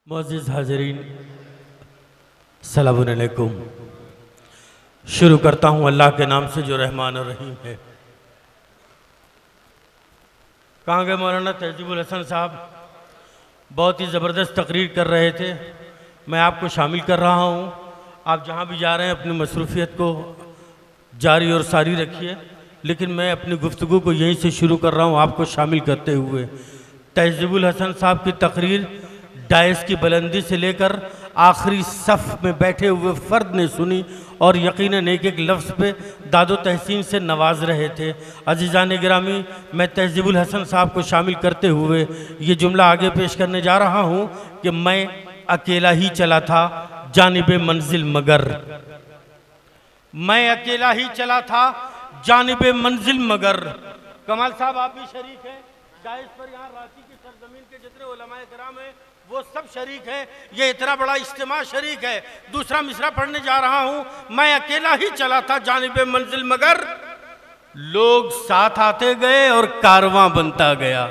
मुअज़्ज़िज़ हाज़रीन, अस्सलामु अलैकुम। शुरू करता हूँ अल्लाह के नाम से जो रहमान और रहीम है। कहाँ गए मौलाना तहज़ीबुल हसन साहब? बहुत ही ज़बरदस्त तकरीर कर रहे थे। मैं आपको शामिल कर रहा हूँ। आप जहाँ भी जा रहे हैं अपनी मसरूफ़ियत को जारी और सारी रखिए, लेकिन मैं अपनी गुफ्तगू को यहीं से शुरू कर रहा हूँ आपको शामिल करते हुए। तहज़ीबुल हसन साहब की तकरीर डायस की बुलंदी से लेकर आखिरी सफ़ में बैठे हुए फ़र्द ने सुनी और यकीनन एक एक लफ्ज़ पे दादो तहसीन से नवाज रहे थे। अज़ीज़ान गिरामी, मैं तहज़ीबुल हसन साहब को शामिल करते हुए ये जुमला आगे पेश करने जा रहा हूँ कि मैं अकेला ही चला था जानिबे मंजिल मगर। मैं अकेला ही चला था जानिबे मंजिल मगर। कमाल साहब आप भी शरीक हैं डायस पर, यहाँ रांची की सरजमीन के जितने उलमाए किराम हैं वो सब शरीक हैं। ये इतना बड़ा इज्तिमा शरीक है। दूसरा मिसरा पढ़ने जा रहा हूँ। मैं अकेला ही चला था जानिबे मंजिल मगर, लोग साथ आते गए और कारवां बनता गया।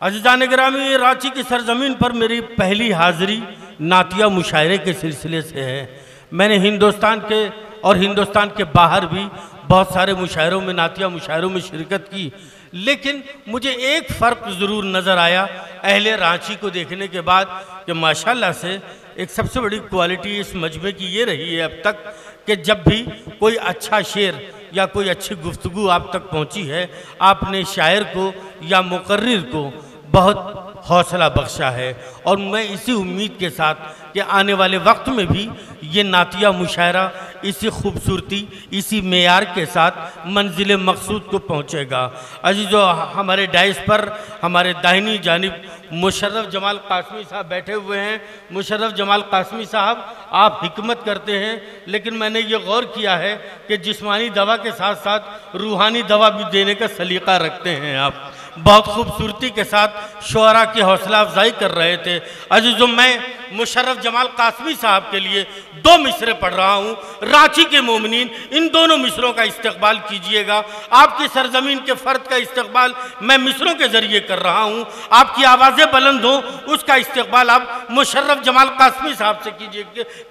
अज़ीज़ान गिरामी, रांची की सरजमीन पर मेरी पहली हाज़िरी नातिया मुशायरे के सिलसिले से है। मैंने हिंदुस्तान के और हिंदुस्तान के बाहर भी बहुत सारे मुशायरों में, नातिया मुशायरों में शिरकत की, लेकिन मुझे एक फ़र्क ज़रूर नज़र आया अहले रांची को देखने के बाद कि माशाल्लाह से एक सबसे बड़ी क्वालिटी इस मजमे की ये रही है अब तक कि जब भी कोई अच्छा शेर या कोई अच्छी गुफ्तगू आप तक पहुंची है, आपने शायर को या मुकर्रिर को बहुत हौसला बख्शा है। और मैं इसी उम्मीद के साथ कि आने वाले वक्त में भी ये नातिया मुशायरा इसी खूबसूरती, इसी मेयार के साथ मंजिल मकसूद को पहुँचेगा। अजीज़ो, हमारे डाइस पर हमारे दाहिनी जानिब मुशर्रफ जमाल कासमी साहब बैठे हुए हैं। मुशर्रफ जमाल कासमी साहब, आप हिकमत करते हैं, लेकिन मैंने ये गौर किया है कि जिस्मानी दवा के साथ साथ रूहानी दवा भी देने का सलीका रखते हैं। आप बहुत खूबसूरती के साथ शुअरा की हौसला अफजाई कर रहे थे। अजीज़ों, मैं मुशर्रफ जमाल कासमी साहब के लिए दो मिसरे पढ़ रहा हूँ। रांची के मोमिनीन, इन दोनों मिसरों का इस्तकबाल कीजिएगा। आपकी सरजमीन के फ़र्द का इस्तकबाल मैं मिसरों के ज़रिए कर रहा हूँ। आपकी आवाज़ें बुलंद हों, उसका इस्तकबाल आप मुशर्रफ जमाल कासमी साहब से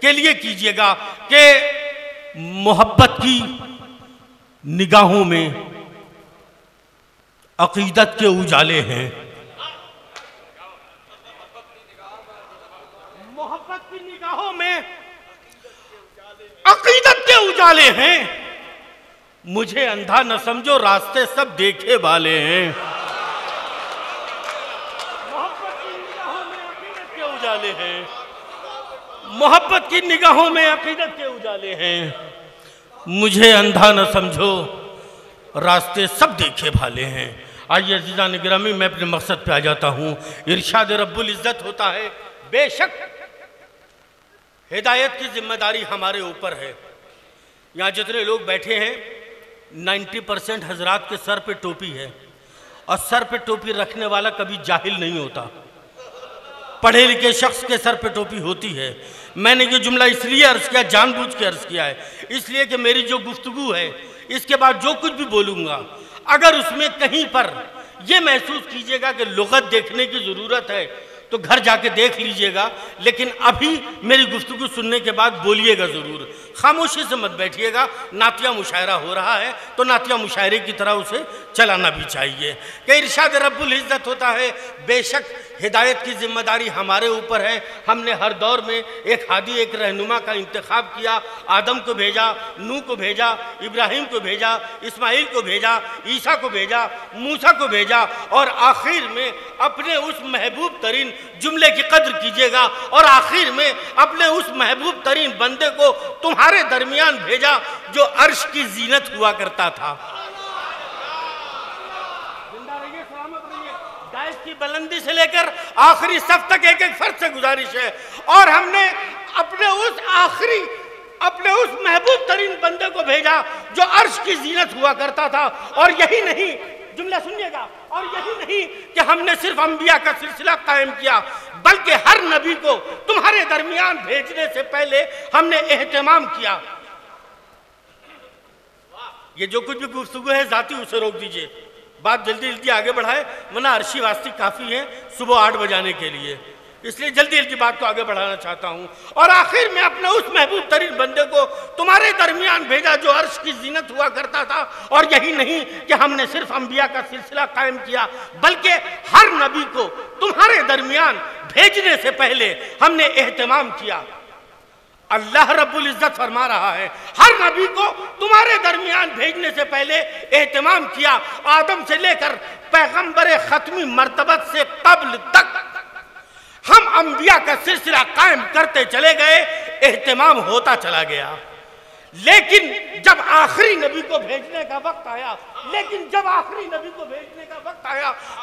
के लिए कीजिएगा कि मोहब्बत की निगाहों में अकीदत के उजाले हैं। मोहब्बत की निगाहों में अकीदत के उजाले हैं। मुझे अंधा न समझो, रास्ते सब देखे वाले हैं। मोहब्बत की निगाहों में अकीदत के उजाले हैं। मोहब्बत की निगाहों में अकीदत के उजाले हैं। मुझे अंधा न समझो, रास्ते सब देखे वाले हैं। आइए अज़ीज़ान गिरामी, मैं अपने मकसद पे आ जाता हूँ। इरशाद रब्बुल इज़्ज़त होता है, बेशक हिदायत की जिम्मेदारी हमारे ऊपर है। यहाँ जितने लोग बैठे हैं 90% हजरात के सर पे टोपी है, और सर पे टोपी रखने वाला कभी जाहिल नहीं होता। पढ़े लिखे शख्स के सर पे टोपी होती है। मैंने ये जुमला इसलिए अर्ज़ किया, जानबूझ के अर्ज़ किया है, इसलिए कि मेरी जो गुफ्तगू है, इसके बाद जो कुछ भी बोलूँगा, अगर उसमें कहीं पर यह महसूस कीजिएगा कि लुग़त देखने की ज़रूरत है तो घर जाके देख लीजिएगा, लेकिन अभी मेरी गुफ्तगू सुनने के बाद बोलिएगा ज़रूर। खामोशी से मत बैठिएगा। नातिया मुशायरा हो रहा है तो नातिया मुशायरे की तरह उसे चलाना भी चाहिए। कि इरशाद रब्बुल इज़्ज़त होता है, बेशक हिदायत की जिम्मेदारी हमारे ऊपर है। हमने हर दौर में एक हादी, एक रहनुमा का इंतखाब किया। आदम को भेजा, नूह को भेजा, इब्राहिम को भेजा, इस्माइल को भेजा, ईसा को भेजा, मूसा को भेजा, और आखिर में अपने उस महबूब तरीन जुमले की कद्र कीजिएगा, और आखिर में अपने उस महबूब तरीन बंदे को तुम्हारे दरमियान भेजा जो अर्श की जीनत हुआ करता था। डाइस की बुलंदी से लेकर आखिरी सफ तक एक एक फर्द से गुजारिश है, और हमने अपने उस महबूब तरीन बंदे को भेजा जो अर्श की जीनत हुआ करता था। और यही नहीं, जुमला सुनिएगा, और यही नहीं कि हमने सिर्फ अंबिया का सिलसिला कायम किया, बल्कि हर नबी को तुम्हारे दरमियान भेजने से पहले हमने एहतमाम किया। ये जो कुछ भी गुफ्तगू है जाती, उसे रोक दीजिए। बात जल्दी जल्दी आगे बढ़ाए, वरना अर्शी वास्ती काफ़ी है सुबह 8 बजाने के लिए। इसलिए जल्दी जल्दी बात को आगे बढ़ाना चाहता हूं। और आखिर में अपने उस महबूब तरीन बंदे को तुम्हारे दरमियान भेजा जो अर्श की जीनत हुआ करता था। और यही नहीं कि हमने सिर्फ अंबिया का सिलसिला कायम किया, बल्कि हर नबी को तुम्हारे दरमियान भेजने से पहले हमने एहतमाम किया। अल्लाह रब्बुल इज्जत फरमा रहा है, हर नबी को तुम्हारे दरमियान भेजने से पहले एहतमाम किया। आदम से लेकर पैगंबर खत्मी मर्तबत से कब्ल तक हम अंबिया का सिलसिला कायम करते चले गए, एहतमाम होता चला गया। लेकिन जब आखिरी नबी को भेजने का वक्त आया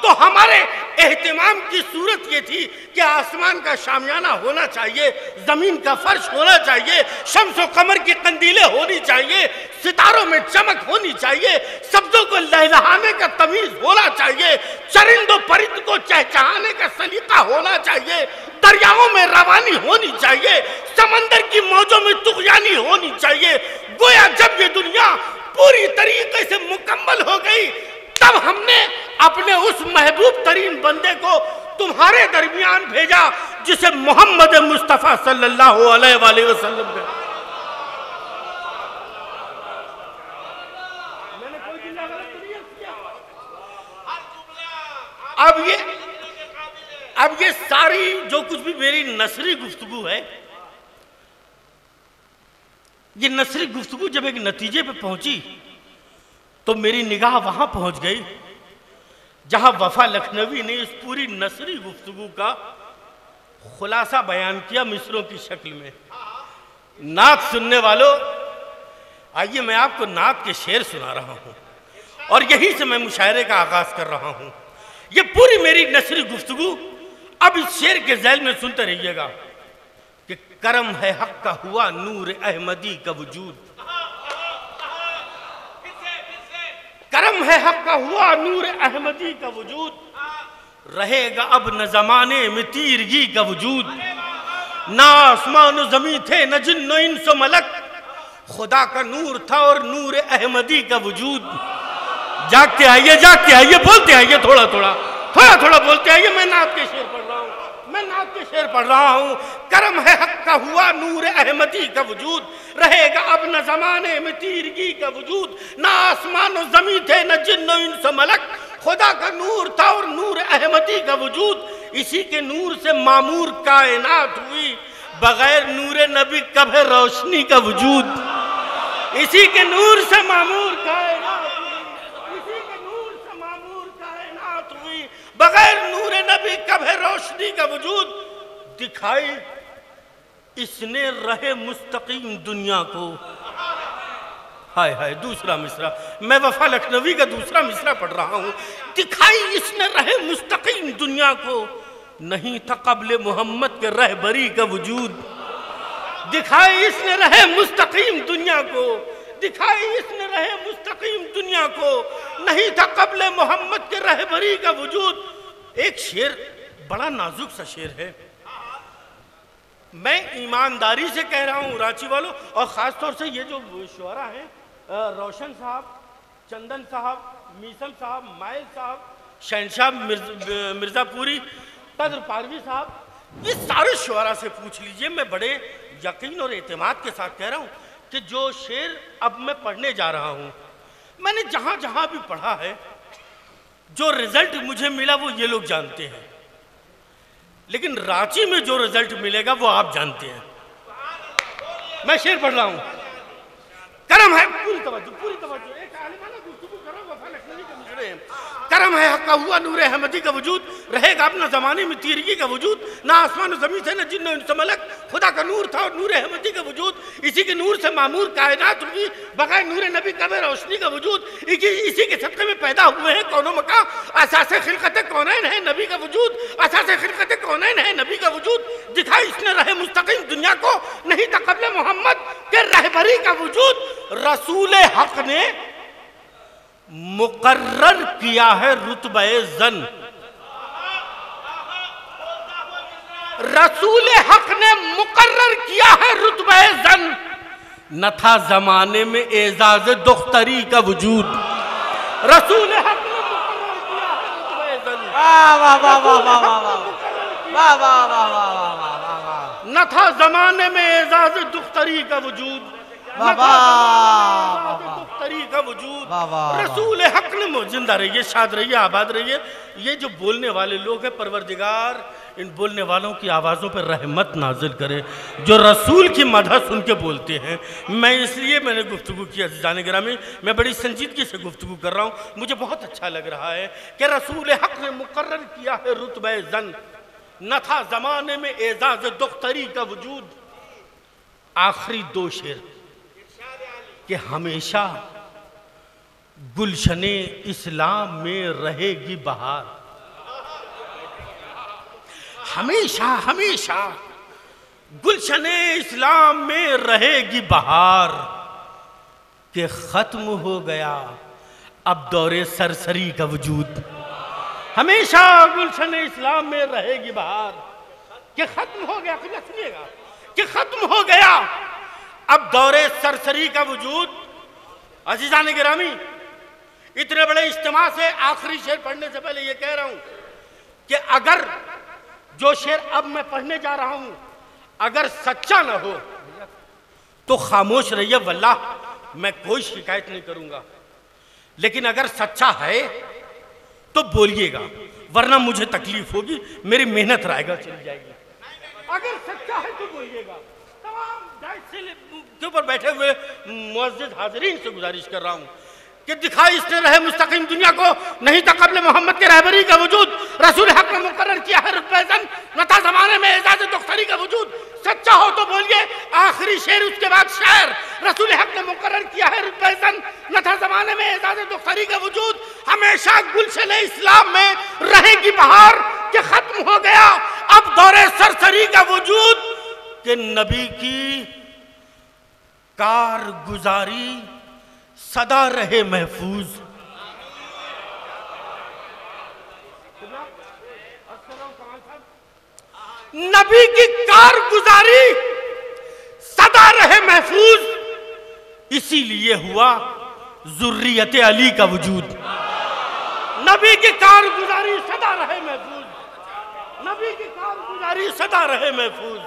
तो हमारे एहतमाम की सूरत ये थी कि आसमान का शामियाना होना चाहिए, जमीन का फर्श होना चाहिए, शम्स और कमर की कंदीलें होनी चाहिए, सितारों में चमक होनी चाहिए, सब्जों को लहलहाने का तमीज होना चाहिए, चरिंदों परिंद को चहचहाने का सलीका होना चाहिए, दरियाओं में रवानी होनी चाहिए, समंदर की मौजों में तुगयानी होनी चाहिए। गोया जब ये दुनिया पूरी तरीके से मुकम्मल हो गई, तब हमने अपने उस महबूब तरीन बंदे को तुम्हारे दरमियान भेजा जिसे मोहम्मद मुस्तफ़ा सल्लल्लाहु अलैहि वसल्लम ने। मैंने कोई जिल्ला गलत तो नहीं किया? अब ये सारी जो कुछ भी मेरी नसरी गुफ्तगू है, ये नसरी गुफ्तगू जब एक नतीजे पे पहुंची तो मेरी निगाह वहां पहुंच गई जहां वफा लखनवी ने इस पूरी नसरी गुफ्तगू का खुलासा बयान किया मिसरों की शक्ल में। नात सुनने वालों, आइए मैं आपको नात के शेर सुना रहा हूं और यहीं से मैं मुशायरे का आगाज कर रहा हूं। ये पूरी मेरी नसरी गुफ्तगू अब इस शेर के ज़ैल में सुनते रहिएगा कि करम है हक का हुआ नूर अहमदी का वजूद, करम है हक का हुआ नूर अहमदी का वजूद, रहेगा अब न जमाने में तीरगी का वजूद, ना आसमान जमी थे न जिन्नो इंसो मलक, खुदा का नूर था और नूर अहमदी का वजूद। जागते आइए बोलते आइए, थोड़ा थोड़ा बोलते आइए। मैं नात के शेर पढ़ रहा हूँ, करम है हक का हुआ नूर अहमदी का वजूद, रहेगा अब न जमाने में तीरगी का वजूद, ना आसमान और जमी थे न जिन्नो इंसो मलक, खुदा का नूर था और नूर अहमदी का वजूद, इसी के नूर से मामूर कायनात हुई, बगैर नूर नबी कभी रोशनी का वजूद, इसी के नूर से मामूर कायनात हुई, इसी के नूर से मामूर कायनात हुई, बगैर नूर नबी कभी रोशनी का वजूद, दिखाई इसने रहे मुस्तकीम दुनिया को। हाय हाय, दूसरा मिसरा, मैं वफा लखनवी का दूसरा मिसरा पढ़ रहा हूं। दिखाई इसने रहे मुस्तकीम दुनिया को, नहीं था कब्ल मोहम्मद के रहबरी का वजूद, दिखाई इसने रहे मुस्तकीम दुनिया को, दिखाई इसने रहे मुस्तकीम दुनिया को, नहीं था कब्ल मोहम्मद के रहबरी का वजूद। एक शेर बड़ा नाजुक सा शेर है, मैं ईमानदारी से कह रहा हूँ रांची वालों, और ख़ास तौर से ये जो शुअरा हैं, रोशन साहब, चंदन साहब, मीसल साहब, माइल साहब, शहनशाह मिर्ज़ापुरी, कदर पारवी साहब, ये सारे शुअरा से पूछ लीजिए। मैं बड़े यकीन और एतमाद के साथ कह रहा हूँ कि जो शेर अब मैं पढ़ने जा रहा हूँ, मैंने जहाँ जहाँ भी पढ़ा है, जो रिजल्ट मुझे मिला वो ये लोग जानते हैं, लेकिन रांची में जो रिजल्ट मिलेगा वो आप जानते हैं। मैं शेर पढ़ रहा हूं, करम है, पूरी तवज्जो, एक आलिमाना गुफ्तगू करो, वफा लखनवी के मिसरे हैं। करम है हक का हुआ नूर अहमदी का वजूद, रहेगा अपना जमाने में तीरगी का वजूद, ना आसमान जमीन थे न जिन्नो इंसो मलक, खुदा का नूर था और नूर अहमदी का वजूद, इसी के नूर से मामूर कायनात हुई, बगैर नूर नबी कभी रोशनी का वजूद, इसी के सदक़े में पैदा हुए हैं कौनो मका, असासे खिलकत कौनैन है नबी का वजूद, असासे खिलकत कौनैन है नबी का वजूद, दिखाई इसने रहे मुस्तकीम दुनिया को, नहीं था कब्ल मोहम्मद के रहबरी का वजूद। रसूल हक ने मुकर्रर किया है रुतबे जन, रसूल हक ने मुकर्रर किया है रुतबे जन, न था जमाने में एजाज दुख्तरी का वजूद, रसूल हक ने मुकर्रर किया है रुतबे जन, वाह वाह वाह वाह वाह वाह वाह वाह। न था जमाने में एजाज दुख्तरी का वजूद, वाह वाह दुख्तरी का वजूद। वाह वाह। रसूल हक ने जिंदा रहिए, शाद रहिए, आबाद रहिए। ये जो बोलने वाले लोग हैं, परवरदिगार इन बोलने वालों की आवाज़ों पर रहमत नाजिल करे, जो रसूल की मदह सुन के बोलते हैं। मैं इसलिए मैंने गुफ्तगू किया जाने गिरामी, मैं बड़ी संजीदगी से गुफ्तगू कर रहा हूँ। मुझे बहुत अच्छा लग रहा है कि रसूल हक ने मुकर्रर किया है रुतबे जन, न था ज़माने में एजाज दुख्तरी का वजूद। आखिरी दो शेर कि हमेशा गुलशने इस्लाम में रहेगी बहार, हमेशा हमेशा गुलशने इस्लाम में रहेगी बहार। कि खत्म हो गया अब दौरे सरसरी का वजूद, हमेशा गुलशने इस्लाम में रहेगी बहार। कि खत्म हो गया, सुनिएगा, कि खत्म हो गया अब दौरे सरसरी का वजूद। अजीजान गिरामी, इतने बड़े इज्तिमा से आखिरी शेर पढ़ने से पहले ये कह रहा हूं कि अगर जो शेर अब मैं पढ़ने जा रहा हूं अगर सच्चा ना हो तो खामोश रहिए, वल्लाह मैं कोई शिकायत नहीं करूंगा। लेकिन अगर सच्चा है तो बोलिएगा, वरना मुझे तकलीफ होगी, मेरी मेहनत रायगा चली जाएगी। अगर सच्चा है तो बोलिएगा। तमाम के ऊपर बैठे हुए मुअज़्ज़िज़ हाज़रीन से गुजारिश कर रहा हूं कि दिखाई इसने रहे मुस्तकीम दुनिया को, नहीं था कब्ल मोहम्मद के रहबरी का वजूद। रसूल हक ने मुकर्रर किया है रुतबे ज़न, न था ज़माने में एजाज़ दुख्तरी का वजूद। सच्चा हो तो बोलिए। आखिरी शेर उसके बाद शायर, रसूल हक ने मुकर्रर किया है रुतबे ज़न, न था ज़माने में एजाज़ दुख्तरी का वजूद। हमेशा गुलशने इस्लाम में रहेगी बहार। कि खत्म हो गया अब दौरे सरसरी का वजूद। कि नबी की कारगुजारी सदा रहे महफूज। नबी की कारगुजारी सदा रहे महफूज, इसीलिए हुआ जुर्रियत अली का वजूद। नबी की कारगुजारी सदा रहे महफूज, नबी की कारगुजारी सदा रहे महफूज,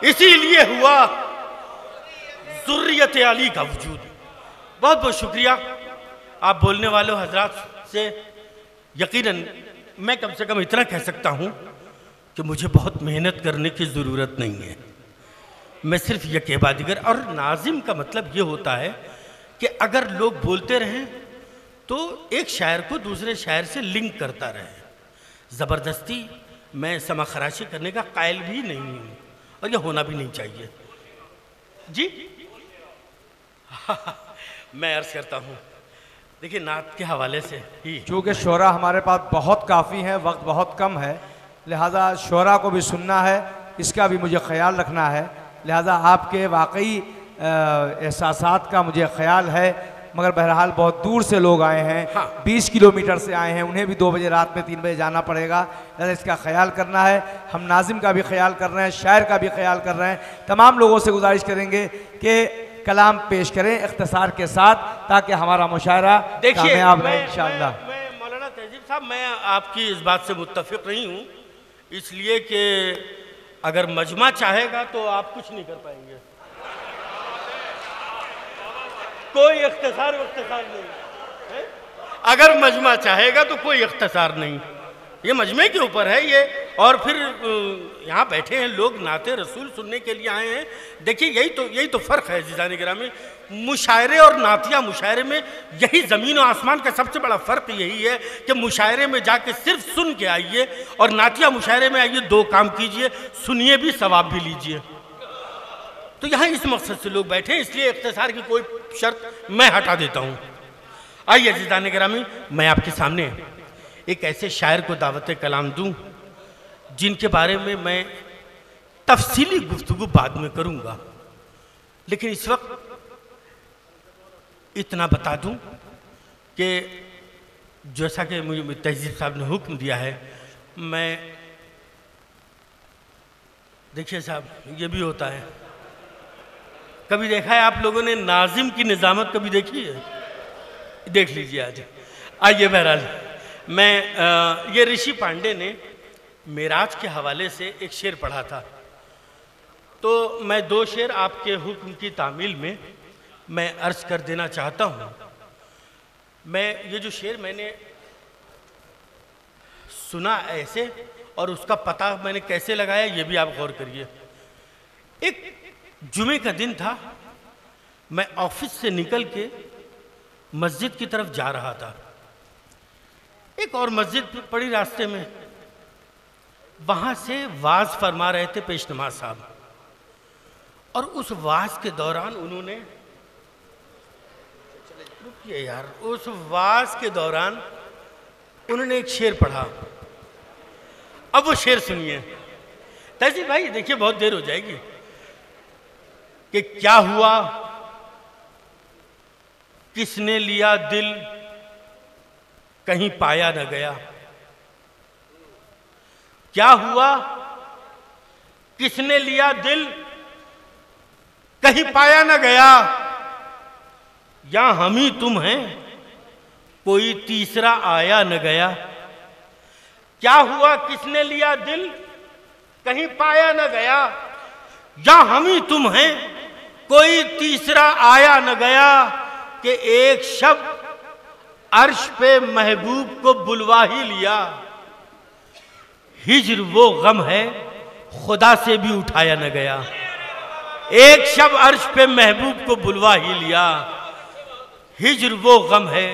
इसीलिए हुआ जुर्रियत अली का वजूद। बहुत बहुत शुक्रिया आप बोलने वालों हजरात से। यकीनन मैं कम से कम इतना कह सकता हूँ कि मुझे बहुत मेहनत करने की ज़रूरत नहीं है। मैं सिर्फ ये कहबा दिगर, और नाजिम का मतलब ये होता है कि अगर लोग बोलते रहें तो एक शायर को दूसरे शायर से लिंक करता रहे। ज़बरदस्ती मैं समा खराशी करने का कायल भी नहीं हूँ, और यह होना भी नहीं चाहिए। जी मैं अर्ज़ करता हूँ, देखिए नात के हवाले से ही, चूँकि शोरा हमारे पास बहुत काफ़ी है, वक्त बहुत कम है, लिहाजा शोरा को भी सुनना है, इसका भी मुझे ख्याल रखना है। लिहाजा आपके वाकई एहसासात का मुझे ख्याल है, मगर बहरहाल बहुत दूर से लोग आए हैं। हाँ। 20 किलोमीटर से आए हैं, उन्हें भी 2 बजे रात में 3 बजे जाना पड़ेगा। लिहाजा इसका ख्याल करना है। हम नाजिम का भी ख्याल कर रहे हैं, शायर का भी ख्याल कर रहे हैं। तमाम लोगों से गुजारिश करेंगे कि कलाम पेश करें इख्तिसार के साथ, ताकि हमारा मुशायरा कामयाब रहे इंशाअल्लाह। मैं मौलाना तहजीब साहब, मैं आपकी इस बात से मुत्तफिक नहीं हूँ, इसलिए कि अगर मजमा चाहेगा तो आप कुछ नहीं कर पाएंगे। कोई इख्तिसार नहीं है? अगर मजमा चाहेगा तो कोई इख्तिसार नहीं, ये मजमे के ऊपर है ये। और फिर यहाँ बैठे हैं लोग, नाते रसूल सुनने के लिए आए हैं। देखिए यही तो फ़र्क है जीजान गिरामी, मुशायरे और नातिया मुशायरे में यही ज़मीन और आसमान का सबसे बड़ा फ़र्क यही है कि मुशायरे में जाके सिर्फ सुन के आइए, और नातिया मुशायरे में आइए, 2 काम कीजिए, सुनिए भी, सवाब भी लीजिए। तो यहाँ इस मकसद से लोग बैठे हैं, इसलिए इख्तिसार की कोई शर्त मैं हटा देता हूँ। आइए जीजान गिरामी, मैं आपके सामने एक ऐसे शायर को दावत कलाम दूं जिनके बारे में मैं तफसीली गुफ्तगू बाद में करूंगा, लेकिन इस वक्त इतना बता दूं कि जैसा कि मुझे तहजीब साहब ने हुक्म दिया है, मैं देखिए साहब, ये भी होता है, कभी देखा है आप लोगों ने नाजिम की निज़ामत कभी देखी है? देख लीजिए आज। आइए बहरहाल, मैं ये ऋषि पांडे ने मेराज के हवाले से एक शेर पढ़ा था, तो मैं 2 शेर आपके हुक्म की तामील में मैं अर्ज कर देना चाहता हूँ। मैं ये जो शेर मैंने सुना ऐसे, और उसका पता मैंने कैसे लगाया ये भी आप गौर करिए। एक जुमे का दिन था, मैं ऑफिस से निकल के मस्जिद की तरफ जा रहा था। एक और मस्जिद पड़ी रास्ते में, वहां से वाज फरमा रहे थे पेश नमाज साहब, और उस वाज के दौरान उन्होंने, रुकिए यार, उस वाज के दौरान उन्होंने एक शेर पढ़ा। अब वो शेर सुनिए। तहसीन भाई देखिए, बहुत देर हो जाएगी। कि क्या हुआ किसने लिया दिल कहीं पाया न गया, क्या हुआ किसने लिया दिल कहीं पाया न गया, या हम ही तुम हैं कोई तीसरा आया न गया। क्या हुआ किसने लिया दिल कहीं पाया न गया, या हम ही तुम हैं कोई तीसरा आया न गया। कि एक शब्द अर्श पे महबूब को बुलवा ही लिया, हिज्र वो गम है खुदा से भी उठाया न गया। एक शब्द अर्श पे महबूब को बुलवा ही लिया, हिज्र वो गम है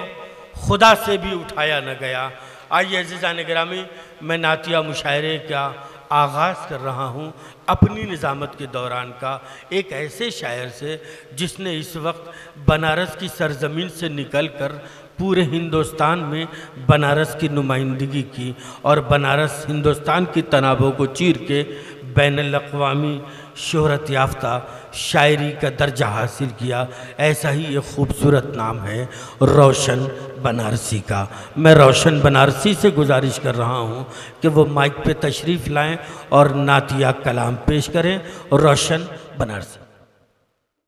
खुदा से भी उठाया न गया। आइए अज़ीज़ान गिरामी, मैं नातिया मुशायरे का आगाज़ कर रहा हूँ अपनी निज़ामत के दौरान का एक ऐसे शायर से जिसने इस वक्त बनारस की सरज़मीन से निकलकर पूरे हिंदुस्तान में बनारस की नुमाइंदगी की, और बनारस हिंदुस्तान की तनाबों को चीर के बैनुल अक़वामी शोहरत याफ्ता शायरी का दर्जा हासिल किया। ऐसा ही एक ख़ूबसूरत नाम है रोशन बनारसी का। मैं रोशन बनारसी से गुजारिश कर रहा हूँ कि वो माइक पे तशरीफ़ लाएं और नातिया कलाम पेश करें। रोशन बनारसी।